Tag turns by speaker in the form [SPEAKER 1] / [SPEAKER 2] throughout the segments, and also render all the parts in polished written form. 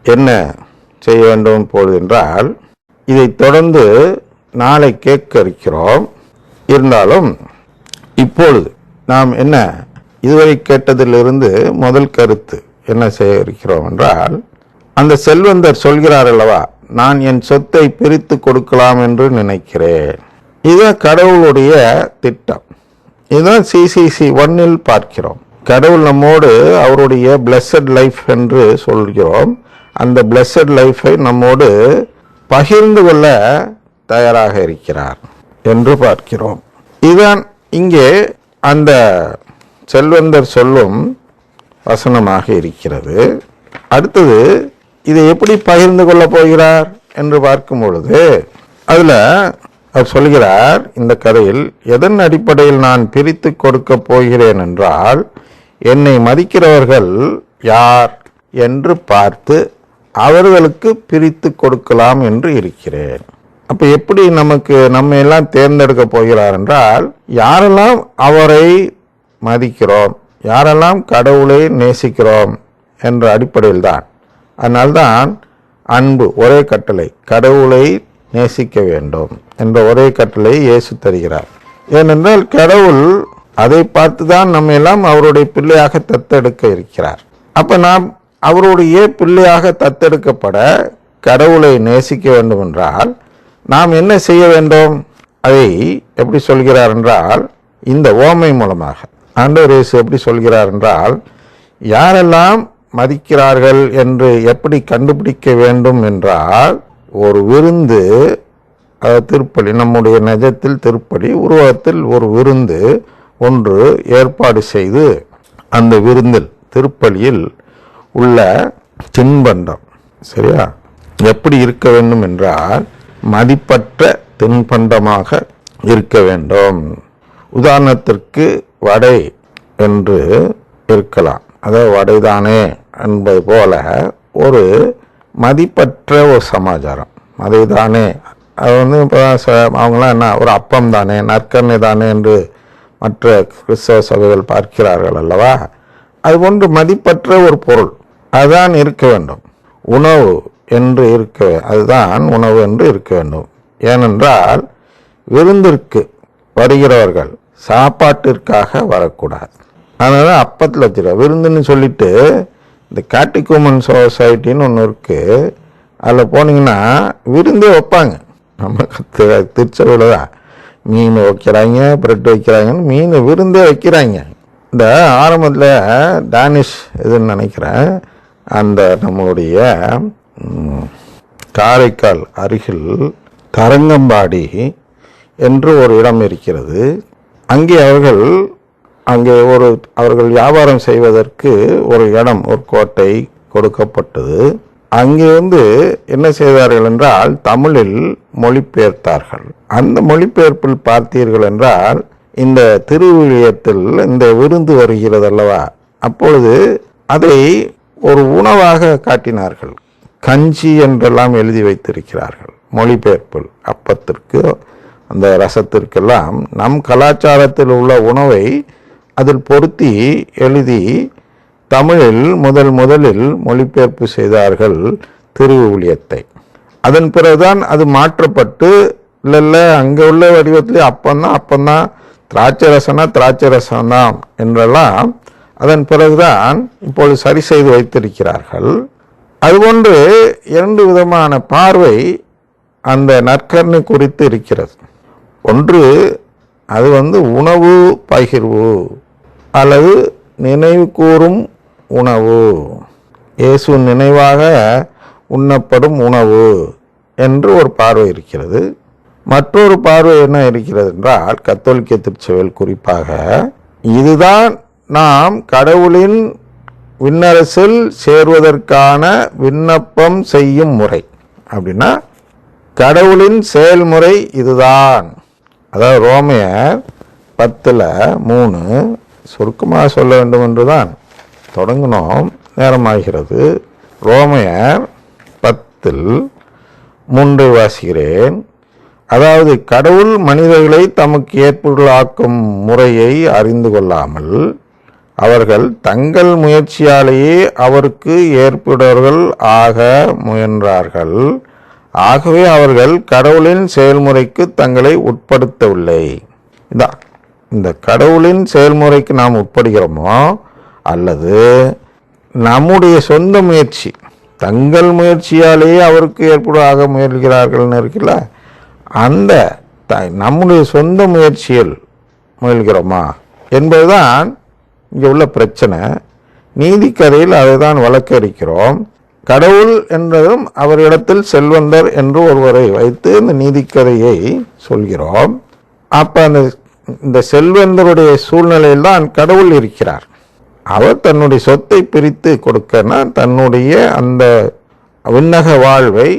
[SPEAKER 1] என்ன செய்ய வேண்டும் இப்பொழுது என்றால், இதை தொடர்ந்து நாளை கேட்க இருக்கிறோம். இருந்தாலும் இப்பொழுது நாம் என்ன இதுவரை கேட்டதிலிருந்து முதல் கருத்து என்ன செய்ய இருக்கிறோம் என்றால், அந்த செல்வந்தர் சொல்கிறார் அல்லவா, நான் என் சொத்தை பிரித்து கொடுக்கலாம் என்று நினைக்கிறேன். இதுதான் கடவுளுடைய திட்டம். இதுதான் CCC 1 பார்க்கிறோம். கடவுள் நம்மோடு அவருடைய பிளஸட் லைஃப் என்று சொல்கிறோம். அந்த பிளஸட் லைஃபை நம்மோடு பகிர்ந்து கொள்ள தயாராக இருக்கிறார் என்று பார்க்கிறோம். இதுதான் இங்கே அந்த செல்வந்தர் சொல்லும் வசனமாக இருக்கிறது. அடுத்தது இதை எப்படி பகிர்ந்து கொள்ள போகிறார் என்று பார்க்கும் பொழுது அதில் அவர் சொல்கிறார், இந்த கதையில் எதன் அடிப்படையில் நான் பிரித்து கொடுக்க போகிறேன் என்றால், என்னை மதிக்கிறவர்கள் யார் என்று பார்த்து அவர்களுக்கு பிரித்து கொடுக்கலாம் என்று இருக்கிறேன். அப்போ எப்படி நம்ம எல்லாம் தேர்ந்தெடுக்க போகிறார் என்றால், யாரெல்லாம் அவரை மதிக்கிறோம், யாரெல்லாம் கடவுளை நேசிக்கிறோம் என்ற அடிப்படையில் தான். அதனால்தான் அன்பு ஒரே கட்டளை, கடவுளை நேசிக்க வேண்டும் என்ற ஒரே கட்டளை இயேசு தருகிறார். ஏனென்றால் கடவுள் அதை பார்த்து தான் நம்ம எல்லாம் அவருடைய பிள்ளையாக தத்தெடுக்க இருக்கிறார். அப்போ நாம் அவருடைய பிள்ளையாக தத்தெடுக்கப்பட கடவுளை நேசிக்க வேண்டும் என்றால் நாம் என்ன செய்ய வேண்டும்? அதை எப்படி சொல்கிறார் என்றால், இந்த ஓமை மூலமாக ஆண்டவர் இயேசு எப்படி சொல்கிறார் என்றால், யாரெல்லாம் மதிக்கிறார்கள் என்று எப்படி கண்டுபிடிக்க வேண்டும் என்றால், ஒரு விருந்து, திருப்பலி, நம்முடைய நிஜத்தில் திருப்பலி, உருவகத்தில் ஒரு விருந்து ஒன்று ஏற்பாடு செய்து, அந்த விருந்தில் திருப்பலியில் உள்ள தின்பண்டம் சரியா எப்படி இருக்க வேண்டும் என்றால், மதிப்பற்ற தின்பண்டமாக இருக்க வேண்டும். உதாரணத்திற்கு வடை என்று இருக்கலாம், அதாவது வடைதானே என்பது போல ஒரு மதிப்பற்ற ஒரு சமாச்சாரம். அதை தானே அது இப்போ அவங்களாம் என்ன, ஒரு அப்பம் தானே, நற்கரணை தானே என்று மற்ற கிறிஸ்தவ சபைகள் பார்க்கிறார்கள் அல்லவா. அது போன்று மதிப்பற்ற ஒரு பொருள் அதுதான் இருக்க வேண்டும். உணவு என்று அதுதான் உணவு என்று இருக்க வேண்டும். ஏனென்றால் விருந்திற்கு வருகிறவர்கள் சாப்பாட்டிற்காக வரக்கூடாது. அதனால அப்பத்தில் வச்சுருக்க விருந்துன்னு சொல்லிட்டு, இந்த கேட்டிகூமன் சொசைட்டின்னு ஒன்று இருக்குது, அதில் போனீங்கன்னா விருந்தே வைப்பாங்க. நம்ம திருச்சபையில் தான் மீன் வைக்கிறாங்க, பிரெட் வைக்கிறாங்கன்னு மீன் விருந்தே வைக்கிறாங்க. இந்த ஆரம்பத்தில் டானிஷ் இதுன்னு நினைக்கிறேன், அந்த நம்மளுடைய காரைக்கால் அருகில் தரங்கம்பாடி என்று ஒரு இடம் இருக்கிறது. அங்கே அவர்கள் வியாபாரம் செய்வதற்கு ஒரு இடம், ஒரு கோட்டை கொடுக்கப்பட்டது. அங்கே என்ன செய்தார்கள் என்றால், தமிழில் மொழிபெயர்த்தார்கள். அந்த மொழிபெயர்ப்பில் பார்த்தீர்கள் என்றால், இந்த திருவிழியத்தில் இந்த விருந்து வருகிறது அல்லவா, அப்பொழுது அதை ஒரு உணவாக காட்டினார்கள். கஞ்சி என்றெல்லாம் எழுதி வைத்திருக்கிறார்கள் மொழிபெயர்ப்பில். அப்பத்திற்கு அந்த ரசத்திற்கெல்லாம் நம் கலாச்சாரத்தில் உள்ள உணவை அதில் பொருத்தி எழுதி தமிழில் முதலில் மொழிபெயர்ப்பு செய்தார்கள் திருவிழியத்தை. அதன் பிறகுதான் அது மாற்றப்பட்டு, இல்லை அங்கே உள்ள வடிவத்திலே அப்பந்தான், திராட்சை ரசம்தான் என்றெல்லாம் அதன் பிறகுதான் இப்பொழுது சரி செய்து வைத்திருக்கிறார்கள். அதுபோன்று 2 விதமான பார்வை அந்த நற்கருணை குறித்து இருக்கிறது. ஒன்று, அது உணவு பகிர்வு அல்லது நினைவு கூறும் உணவு, இயேசு நினைவாக உண்ணப்படும் உணவு என்று ஒரு பார்வை இருக்கிறது. மற்றொரு பார்வை என்ன இருக்கிறது என்றால், கத்தோலிக்க திருச்சபையில் குறிப்பாக, இதுதான் நாம் கடவுளின் விண்ணரசில் சேர்வதற்கான விண்ணப்பம் செய்யும் முறை. அப்படின்னா கடவுளின் செயல்முறை இதுதான். அதாவது ரோமையர் 10:3 சுருக்கமாக சொல்ல வேண்டும் என்றுதான் தொடங்கினோம், நேரமாகிறது. ரோமையர் 10:3 வாசிக்கிறேன். அதாவது கடவுள் மனிதர்களை தமக்கு ஏற்புகளாக்கும் முறையை அறிந்து கொள்ளாமல் அவர்கள் தங்கள் முயற்சியாலேயே அவருக்கு ஏற்புடையவர்கள் ஆக முயன்றார்கள். ஆகவே அவர்கள் கடவுளின் செயல்முறைக்கு தங்களை உட்படுத்தவில்லை. இந்த கடவுளின் செயல்முறைக்கு நாம் உட்படுகிறோமோ அல்லது நம்முடைய சொந்த முயற்சி, தங்கள் முயற்சியாலேயே அவருக்கு ஏற்புடையாக முயல்கிறார்கள்னு இருக்குல்ல, அந்த நம்முடைய சொந்த முயற்சியில் முயல்கிறோமா என்பதுதான் இங்கே உள்ள பிரச்சனை. நீதிக்கதையில் அதை தான் வழக்கறிக்கிறோம். கடவுள் என்றதும் அவரிடத்தில் செல்வந்தர் என்று ஒருவரை வைத்து இந்த நீதிக்கதையை சொல்கிறோம். அப்போ இந்த செல்வந்தருடைய சூழ்நிலையில் தான் கடவுள் இருக்கிறார். அவர் தன்னுடைய சொத்தை பிரித்து கொடுக்கனா தன்னுடைய அந்த விண்ணக வாழ்வை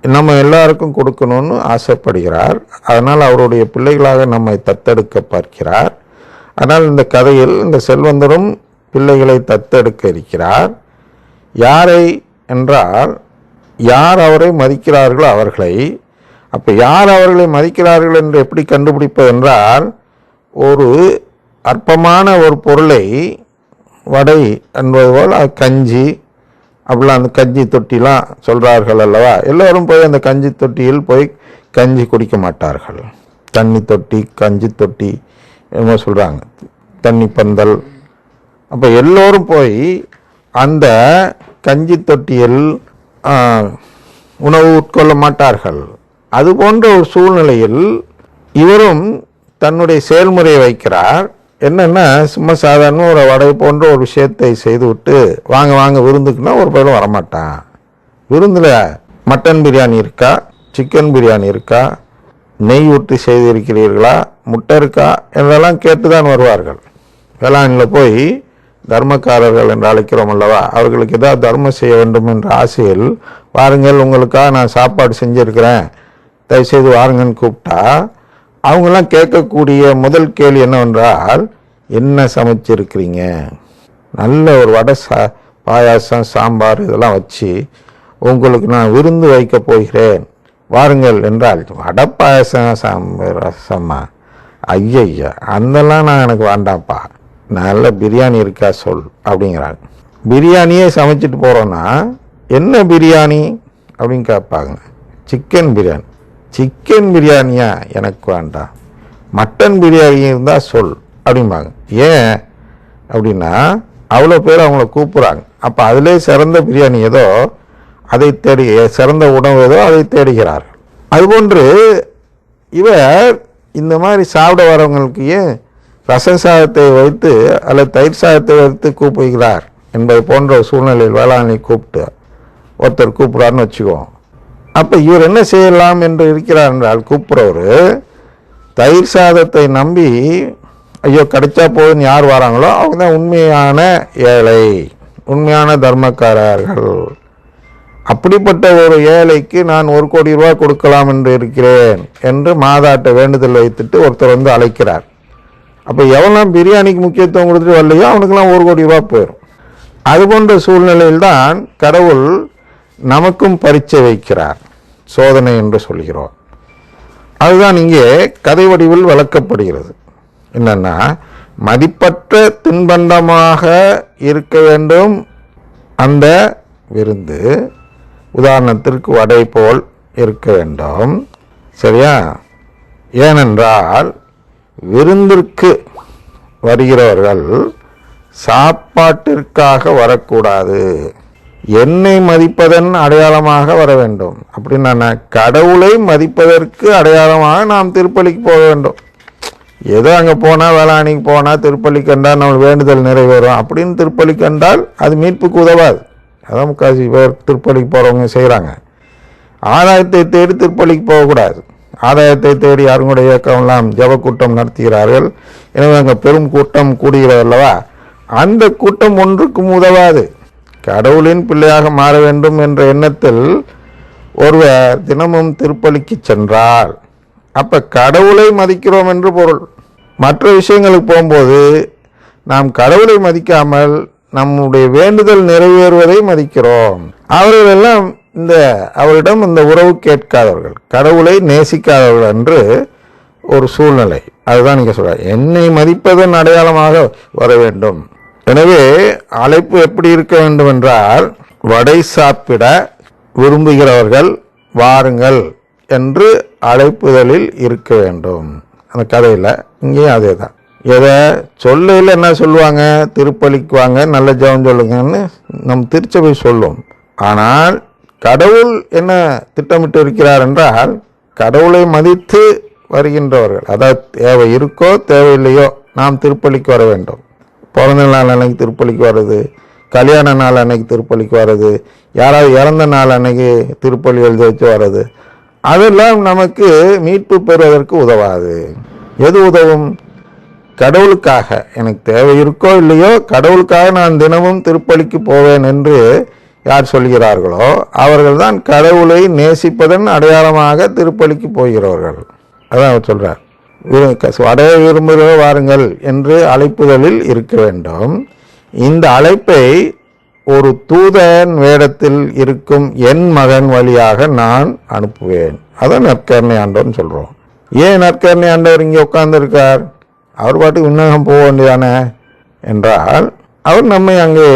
[SPEAKER 1] நம்ம எல்லாருக்கும் கொடுக்கணும்னு ஆசைப்படுகிறார். அதனால் அவருடைய பிள்ளைகளாக நம்மை தத்தெடுக்க பார்க்கிறார். ஆனால் இந்த கதையில் இந்த செல்வந்தரும் பிள்ளைகளை தத்தெடுக்க இருக்கிறார். யாரை என்றால், யார் அவரை மதிக்கிறார்களோ அவர்களை. அப்போ யார் அவர்களை மதிக்கிறார்கள் என்று எப்படி கண்டுபிடிப்பது என்றால், ஒரு அற்பமான ஒரு பொருளை, வடை என்பது போல் கஞ்சி, அப்படிலாம் அந்த கஞ்சி தொட்டிலாம் சொல்கிறார்கள் அல்லவா, எல்லோரும் போய் அந்த கஞ்சி தொட்டியில் போய் கஞ்சி குடிக்க மாட்டார்கள். தண்ணி தொட்டி, கஞ்சி தொட்டி என்னமோ சொல்கிறாங்க, தண்ணி பந்தல். அப்போ எல்லோரும் போய் அந்த கஞ்சி தொட்டியில் உணவு உட்கொள்ள மாட்டார்கள். அது போன்ற ஒரு சூழ்நிலையில் இவரும் தன்னுடைய செயல்முறையை வைக்கிறார். என்னென்னா, சும்மா சாதாரண ஒரு வடை போன்ற ஒரு விஷயத்தை செய்துவிட்டு வாங்க வாங்க விருந்துக்குன்னா ஒரு பேரும் வரமாட்டான். விருந்தில் மட்டன் பிரியாணி இருக்கா, சிக்கன் பிரியாணி இருக்கா, நெய் ஊற்றி செய்திருக்கிறீர்களா, முட்டை இருக்கா என்றெல்லாம் கேட்டு தான் வருவார்கள். வேளாண்மையில் போய் தர்மக்காரர்கள் என்று அழைக்கிறோம் அல்லவா, அவர்களுக்கு ஏதாவது தர்மம் செய்ய வேண்டும் என்ற ஆசையில், வாருங்கள் உங்களுக்காக நான் சாப்பாடு செஞ்சுருக்கிறேன், தயவுசெய்து வாருங்கன்னு கூப்பிட்டா அவங்கெல்லாம் கேட்கக்கூடிய முதல் கேள்வி என்னவென்றால், என்ன சமைச்சிருக்கிறீங்க, நல்ல ஒரு வடை பாயாசம் சாம்பார் இதெல்லாம் வச்சு உங்களுக்கு நான் விருந்து வைக்க போகிறேன், வாருங்கள் என்றால், வடை பாயாசம் சாம்பார் ரசமா, ஐயா அதெல்லாம் நான் எனக்கு வேண்டாம்ப்பா, நல்ல பிரியாணி இருக்கா சொல் அப்படிங்கிறாங்க. பிரியாணியே சமைச்சிட்டு போகிறோன்னா என்ன பிரியாணி அப்படின்னு கேட்பாங்க. சிக்கன் பிரியாணி. சிக்கன் பிரியாணியா, எனக்கு வேண்டாம், மட்டன் பிரியாணி இருந்தால் சொல் அப்படிம்பாங்க. ஏன் அப்படின்னா அவ்வளோ பேர் அவங்கள கூப்பிட்றாங்க. அப்போ அதிலே சிறந்த பிரியாணி ஏதோ அதை தேடி, சிறந்த உணவு ஏதோ அதை தேடுகிறார்கள். அதுபோன்று இவர் இந்த மாதிரி சாப்பிட வரவங்களுக்கு ஏன் ரச சாதத்தை வைத்து அல்லது தயிர் சாதத்தை வைத்து கூப்பிடுகிறார் என்பது போன்ற ஒரு சூழ்நிலையில் வேளாண்மை கூப்பிட்டு ஒருத்தர் கூப்பிட்றாருன்னு வச்சுக்குவோம். அப்போ இவர் என்ன செய்யலாம் என்று இருக்கிறார் என்றால், கூப்பிட்றவர் தயிர் சாதத்தை நம்பி ஐயோ கிடைச்சா போதுன்னு யார் வராங்களோ அவங்க தான் உண்மையான ஏழை, உண்மையான தர்மக்காரர்கள். அப்படிப்பட்ட ஒரு ஏழைக்கு நான் 1 கோடி ரூபாய் கொடுக்கலாம் என்று இருக்கிறேன் என்று மாதாட்ட வேண்டுதல் வைத்துட்டு ஒருத்தர் வந்து அழைக்கிறார். அப்போ எவெல்லாம் பிரியாணிக்கு முக்கியத்துவம் கொடுத்துட்டு வரலையோ அவனுக்கெல்லாம் 1 கோடி ரூபாய் போயிடும். அதுபோன்ற சூழ்நிலையில் தான் கடவுள் நமக்கும் பரீட்சை வைக்கிறார், சோதனை என்று சொல்கிறோம். அதுதான் இங்கே கதை வடிவில் விளக்கப்படுகிறது. என்னன்னா, மதிப்பற்ற தின்பண்டமாக இருக்க வேண்டும் அந்த விருந்து, உதாரணத்திற்கு வடை போல் இருக்க வேண்டும், சரியா? ஏனென்றால் விருந்திற்கு வருகிறவர்கள் சாப்பாட்டிற்காக வரக்கூடாது, என்னை மதிப்பதன் அடையாளமாக வர வேண்டும். அப்படின்னா கடவுளை மதிப்பதற்கு அடையாளமாக நாம் திருப்பலிக்கு போக வேண்டும். ஏதோ அங்கே போனால், வேளாண்மைக்கு போனால், திருப்பலி கண்டால் நம்ம வேண்டுதல் நிறைவேறும் அப்படின்னு திருப்பலி கண்டால் அது மீட்புக்கு உதவாது. அதான் முக்காசி பேர் திருப்பலிக்கு போகிறவங்க செய்கிறாங்க. ஆதாயத்தை தேடி திருப்பலிக்கு போகக்கூடாது. ஆதாயத்தை தேடி யாருங்களுடைய இயக்கம்லாம் ஜப கூட்டம் நடத்துகிறார்கள். எனவே அங்கே பெரும் கூட்டம் கூடுகிறது அல்லவா, அந்த கூட்டம் ஒன்றுக்கும் உதவாது. கடவுளின் பிள்ளையாக மாற வேண்டும் என்ற எண்ணத்தில் ஒருவர் தினமும் திருப்பலிக்கு சென்றால் அப்போ கடவுளை மதிக்கிறோம் என்று பொருள். மற்ற விஷயங்களுக்கு போகும்போது நாம் கடவுளை மதிக்காமல் நம்முடைய வேண்டுதல் நிறைவேறுவதை மதிக்கிறோம். அவர்களெல்லாம் அவரிடம் இந்த உறவு கேட்காதவர்கள், கடவுளை நேசிக்காதவர்கள் என்று ஒரு சூழ்நிலை. அதுதான் நீங்க சொல்ற, என்னை மதிப்பதன் அடையாளமாக வர வேண்டும். எனவே அழைப்பு எப்படி இருக்க வேண்டும் என்றால், வடை சாப்பிட விரும்புகிறவர்கள் வாருங்கள் என்று அழைப்புதலில் இருக்க வேண்டும். அந்த கதையில் இங்கேயும் அதே தான். எதை சொல்லையில் என்ன சொல்லுவாங்க, திருப்பலிக்கு வாங்க, நல்ல ஜெபம் சொல்லுங்கன்னு நம் திருச்சபை சொல்லும். ஆனால் கடவுள் என்ன திட்டமிட்டு இருக்கிறார் என்றால், கடவுளை மதித்து வருகின்றவர்கள், அதாவது தேவை இருக்கோ தேவையில்லையோ நாம் திருப்பலிக்கு வர வேண்டும். பிறந்த நாள் அன்னைக்கு திருப்பலிக்கு வர்றது, கல்யாண நாள் அன்னைக்கு திருப்பலிக்கு வர்றது, யாராவது இறந்த நாள் அன்னைக்கு திருப்பலி எழுதி வச்சு வர்றது, அதெல்லாம் நமக்கு மீட்பு பெறுவதற்கு உதவாது. எது உதவும்? கடவுளுக்காக எனக்கு தேவை இருக்கோ இல்லையோ, கடவுளுக்காக நான் தினமும் திருப்பலிக்கு போவேன் என்று யார் சொல்கிறார்களோ அவர்கள் தான் கடவுளை நேசிப்பதன் அடையாளமாக திருப்பலிக்கு போகிறவர்கள். அதான் அவர் சொல்றார், அடைய விரும்புகிற வாருங்கள் என்று அழைப்புதலில் இருக்க வேண்டும். இந்த அழைப்பை ஒரு தூதன் வேடத்தில் இருக்கும் என் மகன் வழியாக நான் அனுப்புவேன். அதான் நற்கருணை ஆண்டவர்னு சொல்றோம். ஏன் நற்கருணை ஆண்டவர் இங்கே உட்கார்ந்து இருக்கார்? அவர் பாட்டுக்கு விண்ணகம் போக வேண்டியதானே என்றால், அவர் நம்மை அங்கே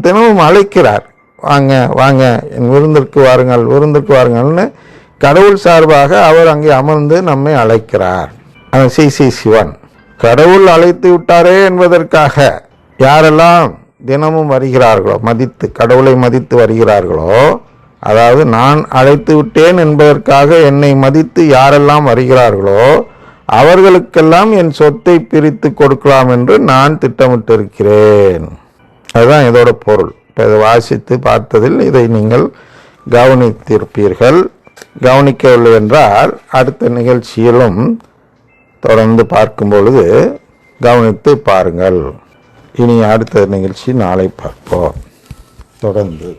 [SPEAKER 1] தினமும் அழைக்கிறார். வாங்க வாங்க, என் விருந்திற்கு வாருங்கள், விருந்திற்கு வாருங்கள்னு கடவுள் சார்பாக அவர் அங்கே அமர்ந்து நம்மை அழைக்கிறார். சிவன் கடவுள் அழைத்து விட்டாரே என்பதற்காக யாரெல்லாம் தினமும் வருகிறார்களோ, மதித்து கடவுளை மதித்து வருகிறார்களோ, அதாவது நான் அழைத்து விட்டேன் என்பதற்காக என்னை மதித்து யாரெல்லாம் வருகிறார்களோ அவர்களுக்கெல்லாம் என் சொத்தை பிரித்து கொடுக்கலாம் என்று நான் திட்டமிட்டிருக்கிறேன். அதுதான் இதோட பொருள். இப்போ இதை வாசித்து பார்த்ததில் இதை நீங்கள் கவனித்திருப்பீர்கள். கவனிக்கவில்லை என்றால் அடுத்த நிகழ்ச்சியிலும் தொடர்ந்து பார்க்கும் பொழுது கவனித்து பாருங்கள். இனி அடுத்த நிகழ்ச்சி நாளை பார்ப்போம் தொடர்ந்து.